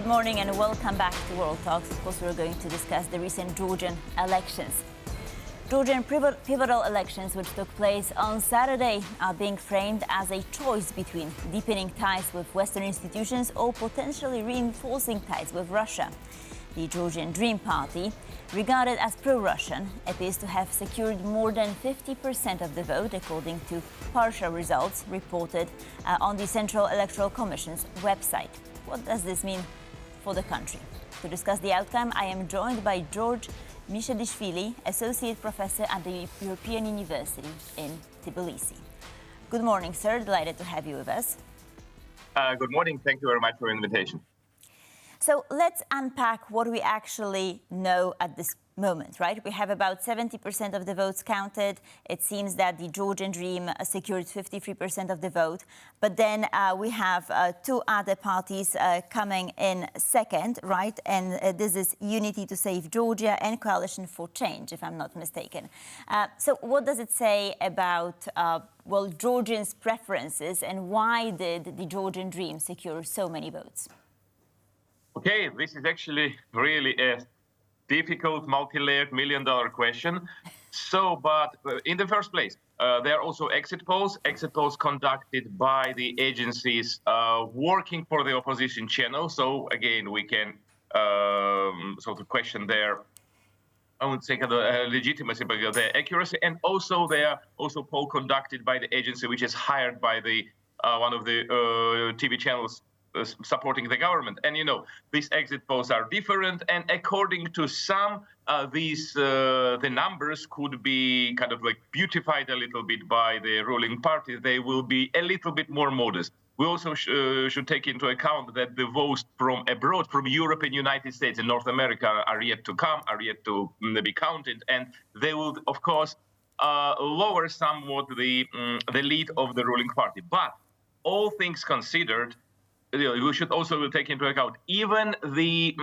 Good morning and welcome back to World Talks. Of course, we're going to discuss the recent Georgian elections. Georgian pivotal elections, which took place on Saturday, are being framed as a choice between deepening ties with Western institutions or potentially reinforcing ties with Russia. The Georgian Dream party, regarded as pro-Russian, appears to have secured more than 50% of the vote, according to partial results reported on the Central Electoral Commission's website. What does this mean for the country? To discuss the outcome, I am joined by George Mchedlishvili, Associate Professor at the European University in Tbilisi. Good morning, sir. Delighted to have you with us. Good morning. Thank you very much for the invitation. So let's unpack what we actually know at this moment, right? We have about 70% of the votes counted. It seems that the Georgian Dream secured 53% of the vote. But then we have two other parties coming in second, right? And this is Unity to Save Georgia and Coalition for Change, if I'm not mistaken. So what does it say about, Georgians' preferences, and why did the Georgian Dream secure so many votes? Okay, this is actually really a difficult, multi-layered, million-dollar question. But in the first place, there are also exit polls conducted by the agencies working for the opposition channel. So again, we can sort of question their, I would say, legitimacy, but their accuracy. And also there are also poll conducted by the agency, which is hired by the one of the TV channels supporting the government. And, these exit polls are different. And according to some, the numbers could be kind of like beautified a little bit by the ruling party. They will be a little bit more modest. We also should take into account that the votes from abroad, from Europe and United States and North America, are yet to come, are yet to be counted. And they will, of course, lower somewhat the lead of the ruling party. But all things considered, we should also take into account even the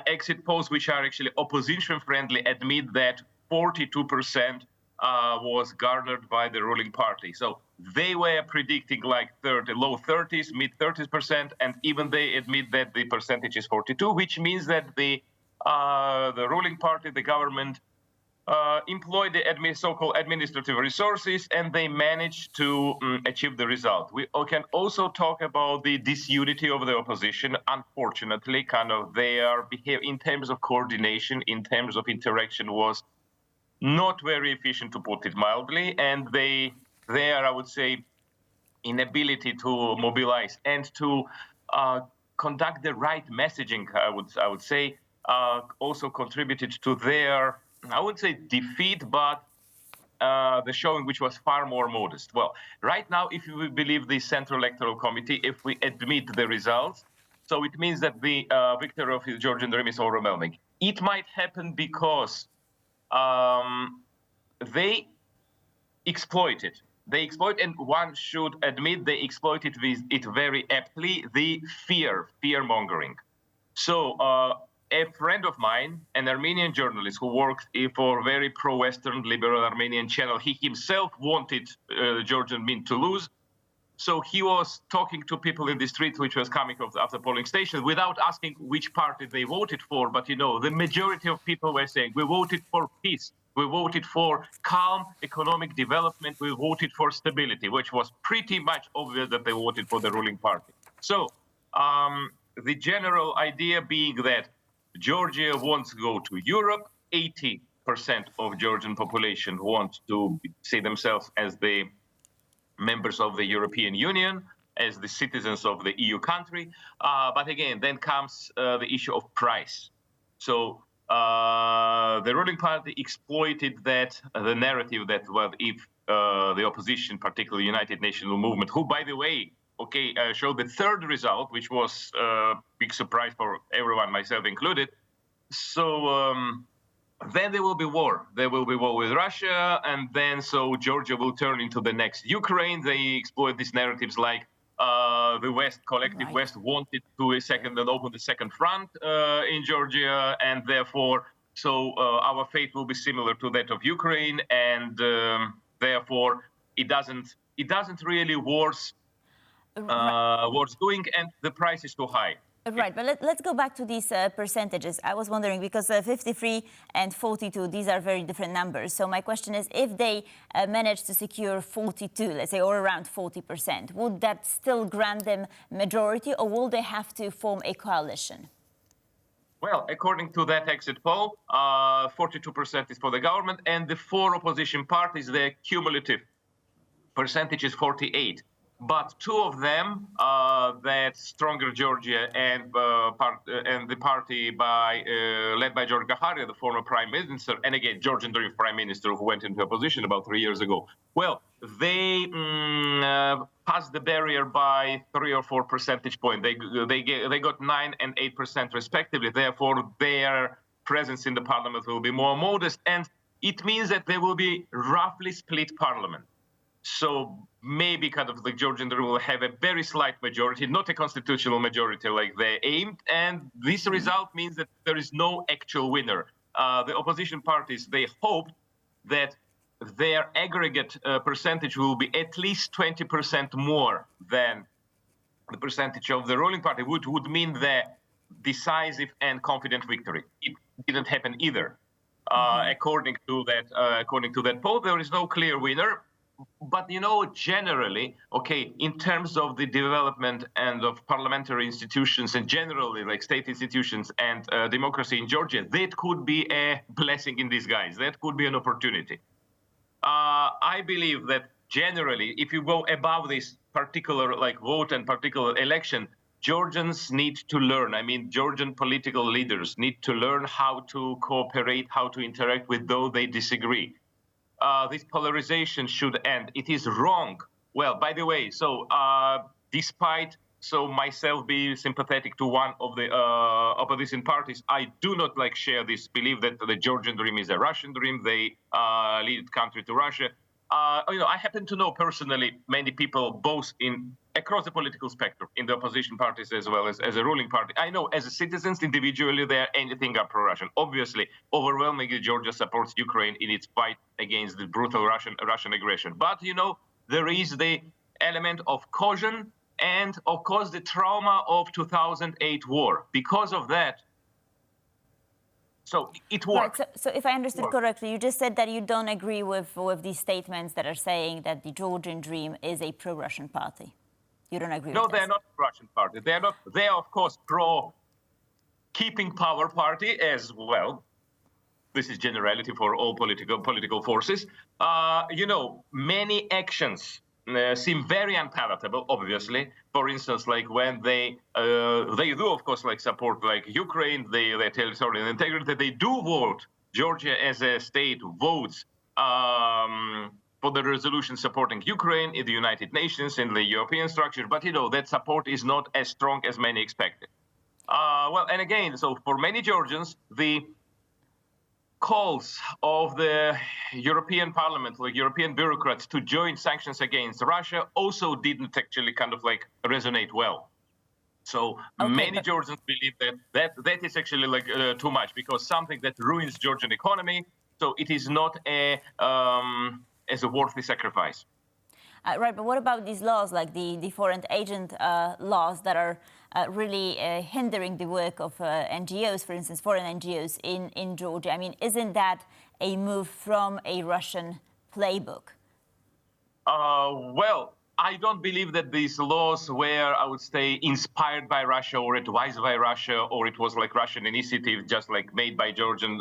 exit polls, which are actually opposition-friendly, admit that 42% was garnered by the ruling party. So they were predicting like low 30s, mid 30%, and even they admit that the percentage is 42, which means that the ruling party, the government, employ the so-called administrative resources, and they managed to achieve the result. We can also talk about the disunity of the opposition. Unfortunately, their behavior in terms of coordination, in terms of interaction, was not very efficient, to put it mildly. And their, I would say, inability to mobilize and to conduct the right messaging, I would say, also contributed to their, I wouldn't say defeat, but the showing, which was far more modest. Well, right now, if we believe the Central Electoral Committee, if we admit the results, so it means that the victory of the Georgian Dream is overwhelming. It might happen because they exploit it. They exploit, and one should admit they exploited it very aptly, the fear-mongering. So, a friend of mine, an Armenian journalist who worked for a very pro-Western liberal Armenian channel, he himself wanted Georgian Dream to lose. So he was talking to people in the street, which was coming after polling station, without asking which party they voted for. But, the majority of people were saying, we voted for peace. We voted for calm economic development. We voted for stability, which was pretty much obvious that they voted for the ruling party. So the general idea being that Georgia wants to go to Europe. 80% of Georgian population want to see themselves as the members of the European Union, as the citizens of the EU country. But again, then comes the issue of price. So the ruling party exploited the narrative that, if the opposition, particularly United Nations Movement, who, by the way, showed the third result, which was a big surprise for everyone, myself included. So then there will be war. There will be war with Russia, and then so Georgia will turn into the next Ukraine. They exploit these narratives like the West, collective West, wanted to open the second front in Georgia, and therefore, our fate will be similar to that of Ukraine, and therefore it doesn't really worth doing, and the price is too high. Right, but let's go back to these percentages. I was wondering, because 53 and 42, these are very different numbers. So my question is, if they manage to secure 42, let's say, or around 40%, would that still grant them majority, or will they have to form a coalition? Well, according to that exit poll, 42% is for the government, and the four opposition parties, their cumulative percentage is 48. But two of them, that Stronger Georgia and the party led by George Gaharia, the former prime minister, and again Georgian Dream prime minister who went into opposition about 3 years ago. Well, they passed the barrier by 3 or 4 percentage points. They got 9 and 8% respectively. Therefore, their presence in the parliament will be more modest, and it means that there will be roughly split parliament. So maybe kind of the Georgian Dream will have a very slight majority, not a constitutional majority like they aimed. And this result means that there is no actual winner. The opposition parties, they hoped that their aggregate percentage will be at least 20% more than the percentage of the ruling party, which would mean the decisive and confident victory. It didn't happen either. According to that poll, there is no clear winner. But, you know, generally, okay, in terms of the development and of parliamentary institutions and generally like state institutions and democracy in Georgia, that could be a blessing in disguise. That could be an opportunity. I believe that generally, if you go above this particular like vote and particular election, Georgians need to learn. I mean, Georgian political leaders need to learn how to cooperate, how to interact with those they disagree. This polarization should end. It is wrong. Well, by the way, so despite myself being sympathetic to one of the opposition parties, I do not like share this belief that the Georgian Dream is a Russian dream. They lead country to Russia. I happen to know personally many people both across the political spectrum, in the opposition parties as well as a ruling party. I know as citizens individually, they are anything but pro-Russian. Obviously, overwhelmingly, Georgia supports Ukraine in its fight against the brutal Russian aggression. But, you know, there is the element of caution and, of course, the trauma of 2008 war. Because of that, so it worked. Right. So if I understood correctly, you just said that you don't agree with these statements that are saying that the Georgian Dream is a pro-Russian party. You don't agree with that? No, they're not a Russian party. They're not. They are, of course, pro-keeping power party as well. This is generality for all political forces. Many actions seem very unpalatable, obviously. For instance, like when they do, of course, like support like Ukraine, their territorial integrity. They do vote. Georgia as a state votes for the resolution supporting Ukraine in the United Nations, in the European structure. But, you know, that support is not as strong as many expected. And again, so for many Georgians, the calls of the European Parliament, like European bureaucrats, to join sanctions against Russia also didn't actually kind of like resonate well. So many Georgians believe that is actually like too much, because something that ruins Georgian economy, so it is not as a worthy sacrifice. Right, but what about these laws, like the foreign agent laws that are really hindering the work of NGOs, for instance, foreign NGOs in Georgia? I mean, isn't that a move from a Russian playbook? I don't believe that these laws were, I would say, inspired by Russia or advised by Russia, or it was like Russian initiative, just like made by Georgian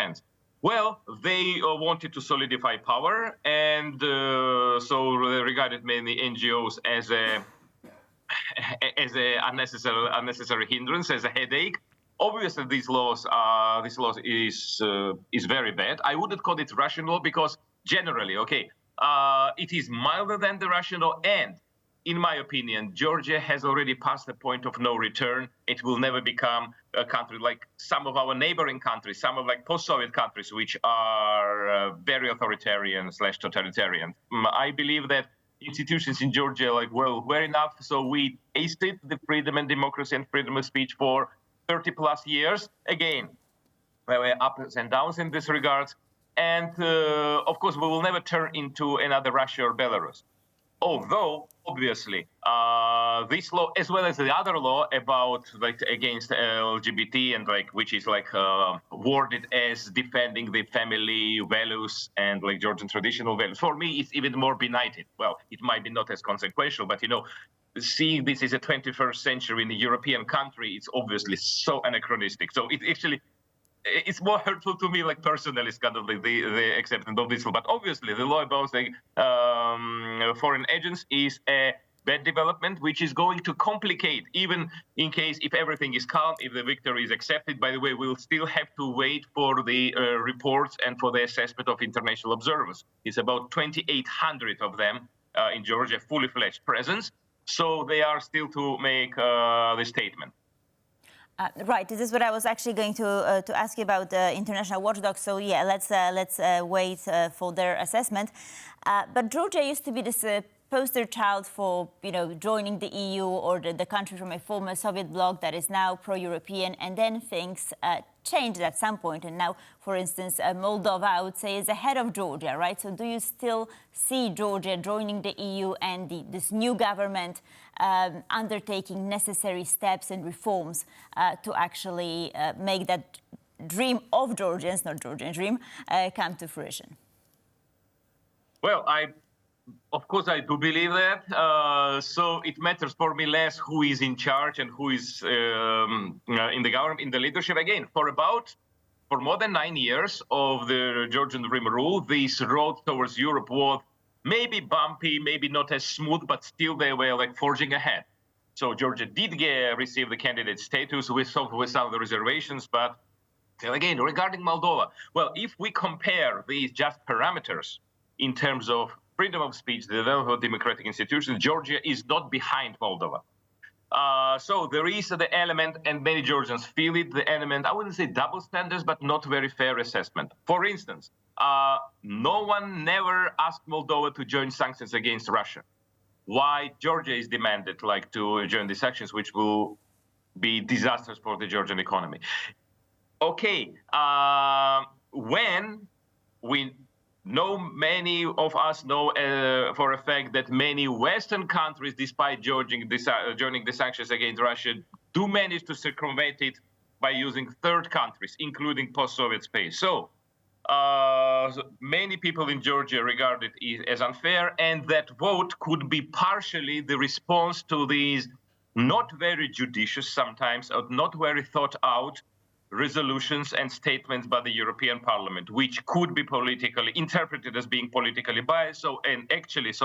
hands. Well, they wanted to solidify power, and so they regarded many NGOs as a unnecessary hindrance, as a headache. Obviously, this laws is very bad. I wouldn't call it Russian law because generally, it is milder than the Russian law, and in my opinion, Georgia has already passed the point of no return. It will never become a country like some of our neighboring countries, some of like post-Soviet countries, which are very authoritarian / totalitarian. I believe that institutions in Georgia, were enough. So we tasted the freedom and democracy and freedom of speech for 30 plus years. Again, there were ups and downs in this regard. And of course, we will never turn into another Russia or Belarus. Although, obviously, this law, as well as the other law about like against LGBT and like which is like worded as defending the family values and like Georgian traditional values, for me, it's even more benighted. Well, it might be not as consequential, but seeing this as a 21st century in a European country, it's obviously so anachronistic. So it actually it's more hurtful to me, like personally, it's kind of like the acceptance of this law. But obviously, the law about the foreign agents is a bad development, which is going to complicate, even in case if everything is calm, if the victory is accepted. By the way, we'll still have to wait for the reports and for the assessment of international observers. It's about 2,800 of them in Georgia, fully fledged presence. So they are still to make the statement. Right. This is what I was actually going to ask you about international watchdogs. So yeah, let's wait for their assessment. But Georgia used to be this poster child for joining the EU or the country from a former Soviet bloc that is now pro-European, and then things changed at some point. And now, for instance, Moldova, I would say, is ahead of Georgia, right? So do you still see Georgia joining the EU and this new government undertaking necessary steps and reforms to actually make that dream of Georgians, not Georgian dream, come to fruition? Well, of course, I do believe that. So it matters for me less who is in charge and who is in the government, in the leadership. Again, for more than 9 years of the Georgian Dream rule, this road towards Europe was maybe bumpy, maybe not as smooth, but still they were like forging ahead. So Georgia did receive the candidate status with some of the reservations, but again, regarding Moldova, well, if we compare these just parameters in terms of freedom of speech, the development of democratic institutions, Georgia is not behind Moldova. So there is the element, and many Georgians feel it, the element, I wouldn't say double standards, but not very fair assessment. For instance, no one never asked Moldova to join sanctions against Russia. Why Georgia is demanded to join these sanctions, which will be disastrous for the Georgian economy. Okay, when we many of us know for a fact that many Western countries, despite joining the sanctions against Russia, do manage to circumvent it by using third countries, including post-Soviet space. So many people in Georgia regard it as unfair, and that vote could be partially the response to these not very judicious sometimes, or not very thought out resolutions and statements by the European Parliament, which could be politically interpreted as being politically biased. So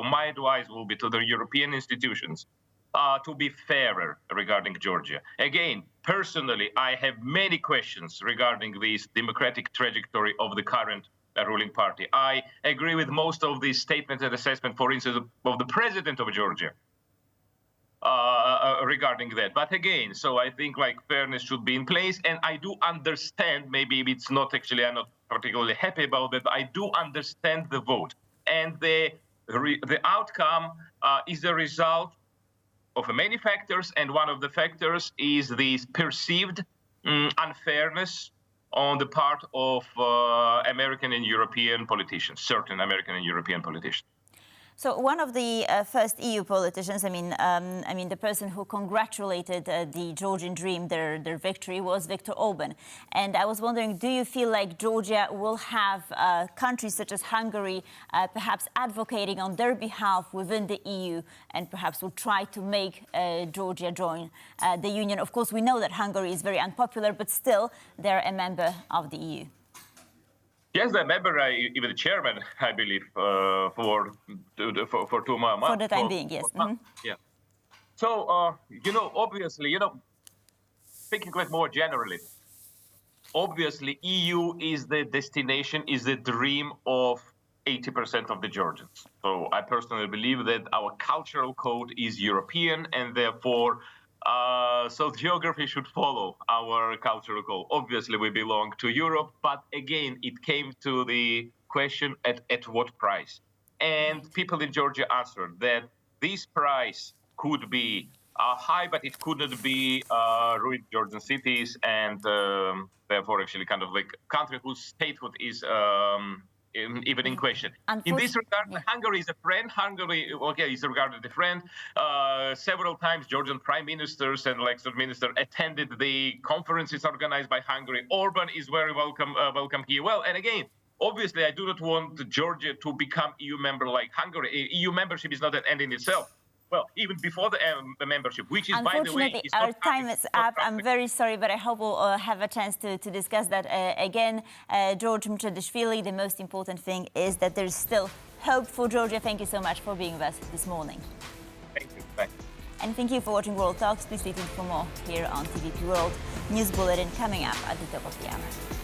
my advice will be to the European institutions to be fairer regarding Georgia. Again, personally, I have many questions regarding this democratic trajectory of the current ruling party. I agree with most of these statements and assessment, for instance, of the president of Georgia, regarding that. But again, so I think fairness should be in place. And I do understand, maybe it's not actually, I'm not particularly happy about that, but I do understand the vote. And the outcome is a result of many factors. And one of the factors is this perceived unfairness on the part of American and European politicians, certain American and European politicians. So one of the first EU politicians, I mean, the person who congratulated the Georgian Dream, their victory, was Viktor Orban. And I was wondering, do you feel like Georgia will have countries such as Hungary perhaps advocating on their behalf within the EU, and perhaps will try to make Georgia join the Union? Of course, we know that Hungary is very unpopular, but still, they're a member of the EU. Yes, the member, even the chairman, I believe, for 2 months. For the time being, yes. Mm-hmm. Yeah. So, obviously, speaking more generally, obviously, EU is the destination, is the dream of 80% of the Georgians. So I personally believe that our cultural code is European, and therefore, so geography should follow our cultural code. Obviously, we belong to Europe, but again, it came to the question at what price? And people in Georgia answered that this price could be high, but it couldn't be ruin Georgian cities, and therefore actually kind of country whose statehood is even in question. In this regard, Hungary is a friend. Hungary, okay, is regarded as a friend. Several times, Georgian prime ministers and elected minister attended the conferences organized by Hungary. Orban is very welcome here. Well, and again, obviously, I do not want Georgia to become EU member like Hungary. EU membership is not an end in itself. Well, even before the membership, which is, by the way, unfortunately, our time is up. I'm very sorry, but I hope we'll have a chance to discuss that again. George Mchedlishvili, the most important thing is that there's still hope for Georgia. Thank you so much for being with us this morning. Thank you. Thanks. And thank you for watching World Talks. Please stay tuned for more here on TVP World. News Bulletin coming up at the top of the hour.